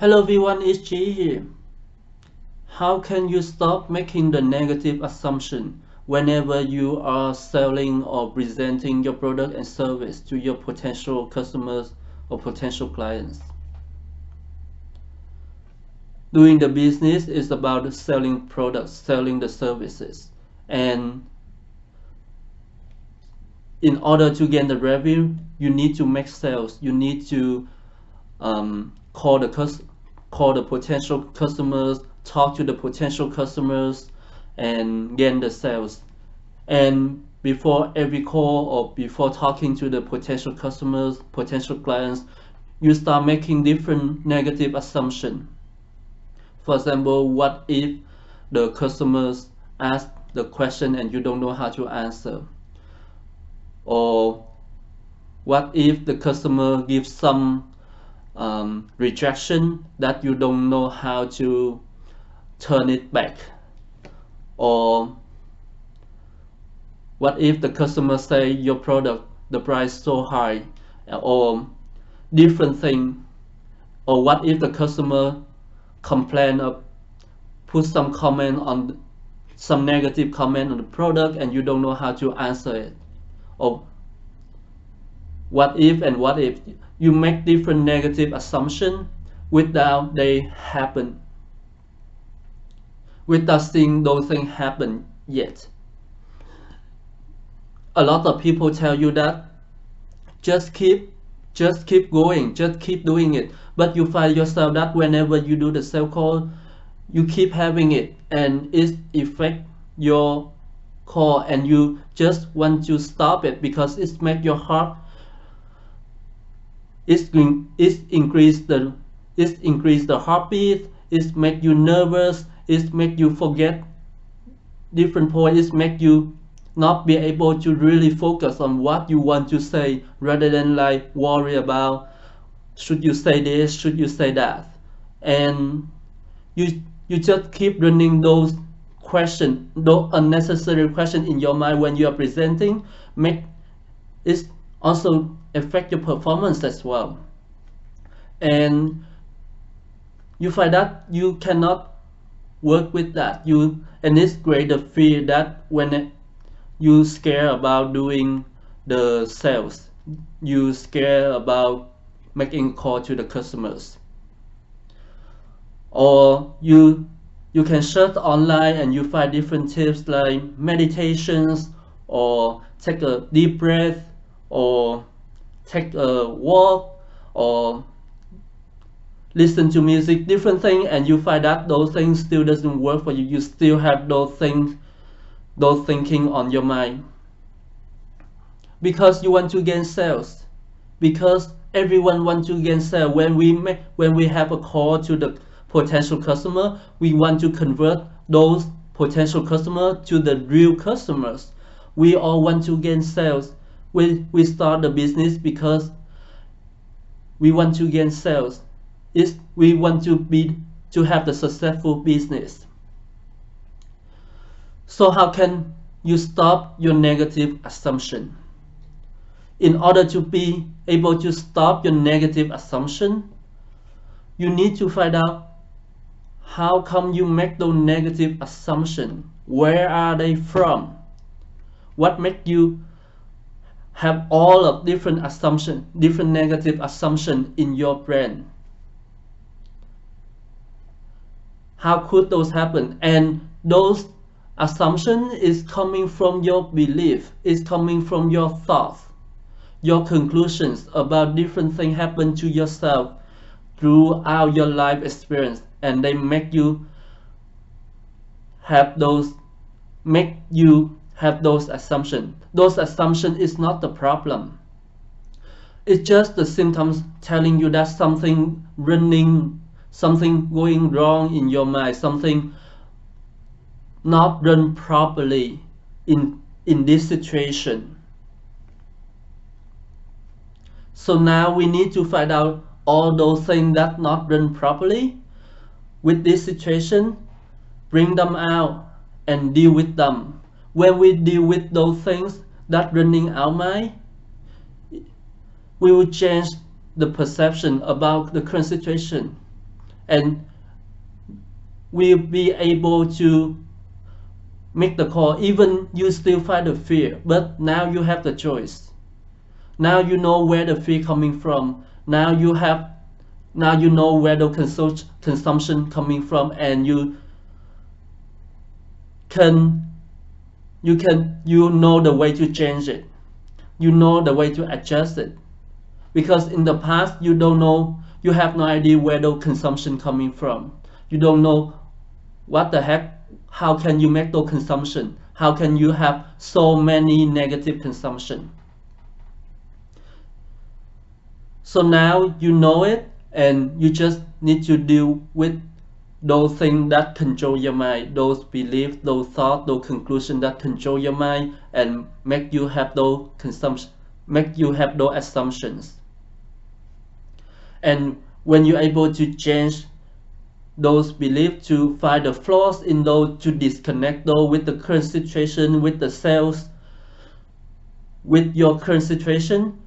Hello everyone, it's G here. How can you stop making the negative assumption whenever you are selling or presenting your product and service to your potential customers or potential clients? Doing the business is about selling products, selling the services, and in order to gain the revenue, you need to make sales. You need to call the potential customers, talk to the potential customers, and gain the sales. And before every call or before talking to the potential customers, potential clients, you start making different negative assumptions. For example, what if the customers ask the question and you don't know how to answer? Or what if the customer gives some rejection that you don't know how to turn it back? Or what if the customer say your product the price so high, or different thing? Or what if the customer complain or put some comment on some negative comment on the product and you don't know how to answer it? Or what if you make different negative assumptions without they happen, without seeing those things happen yet. A lot of people tell you that just keep going, just keep doing it, but you find yourself that whenever you do the sales call, you keep having it and it affect your call, and you just want to stop it because it make your heart, it increase the heartbeat, it make you nervous, it make you forget different points, it make you not be able to really focus on what you want to say, rather than like worry about should you say this, should you say that. And you just keep running those questions, those unnecessary questions in your mind when you are presenting, make it also affect your performance as well. And you find that you cannot work with that, and it's create the fear that when you scare about doing the sales, you scare about making a call to the customers. Or you can search online and you find different tips like meditations, or take a deep breath, or take a walk, or listen to music, different things, and you find that those things still doesn't work for you. You still have those things, those thinking on your mind, because you want to gain sales, because everyone wants to gain sales. When we have a call to the potential customer, we want to convert those potential customers to the real customers. We all want to gain sales. We start the business because we want to gain sales. We want to have the successful business. So how can you stop your negative assumption? In order to be able to stop your negative assumption, you need to find out how come you make those negative assumptions. Where are they from? What make you have all of different assumptions, different negative assumptions in your brain? How could those happen? And those assumption is coming from your belief, is coming from your thoughts, your conclusions about different things happen to yourself throughout your life experience, and they make you have those assumptions. Those assumptions is not the problem. It's just the symptoms telling you that something going wrong in your mind, something not run properly in this situation. So now we need to find out all those things that not run properly with this situation, bring them out and deal with them. When we deal with those things that running our mind, we will change the perception about the current situation, and will be able to make the call. Even you still find the fear, but now you have the choice. Now you know where the fear coming from. Now you know where the consumption coming from, and can you know the way to change it. You know the way to adjust it, because in the past you don't know, you have no idea where the consumption coming from. You don't know what the heck, how can you make the consumption, how can you have so many negative consumption. So now you know it, and you just need to deal with those things that control your mind, those beliefs, those thoughts, those conclusions that control your mind and make you have those consumption, make you have those assumptions. And when you're able to change those beliefs, to find the flaws in those, to disconnect those with the current situation, with the sales, with your current situation,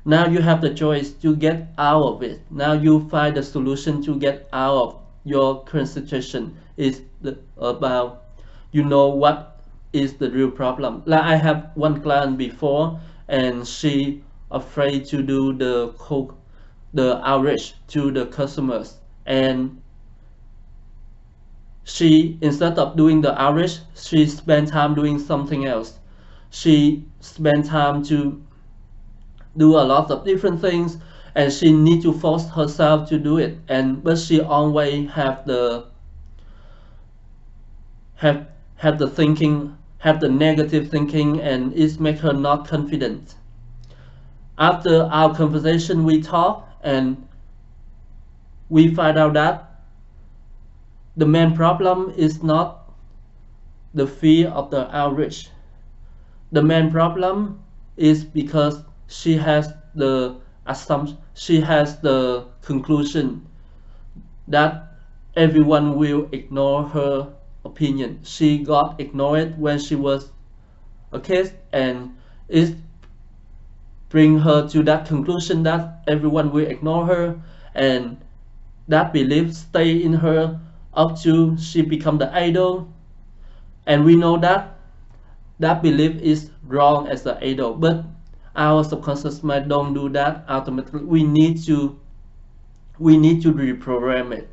now you have the choice to get out of it. Now you find the solution to get out of your current situation. Is about, you know what is the real problem. Like I have one client before, and she afraid to do the outreach to the customers, and she, instead of doing the outreach, she spent time doing something else. She spent time to do a lot of different things, and she need to force herself to do it, and but she always have the thinking, have the negative thinking, and it make her not confident. After our conversation, we talk, and we find out that the main problem is not the fear of the outreach. The main problem is because she has the assumption, she has the conclusion that everyone will ignore her opinion. She got ignored when she was a kid, and it bring her to that conclusion that everyone will ignore her, and that belief stay in her up to she become the idol. And we know that that belief is wrong as the idol, but our subconscious mind don't do that automatically. We need to reprogram it.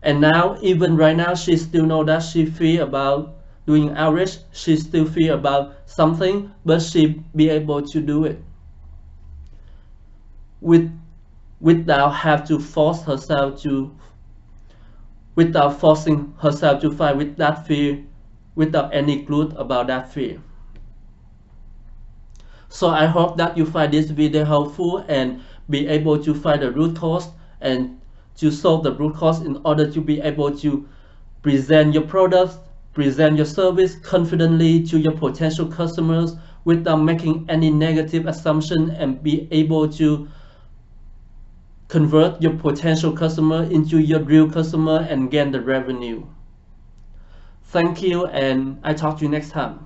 And now, even right now, she still know that she feel about doing outreach, she still feel about something, but she be able to do it without have to force herself to, without forcing herself to fight with that fear, without any clue about that fear. So I hope that you find this video helpful and be able to find the root cause and to solve the root cause in order to be able to present your products, present your service confidently to your potential customers without making any negative assumption, and be able to convert your potential customer into your real customer and gain the revenue. Thank you, and I talk to you next time.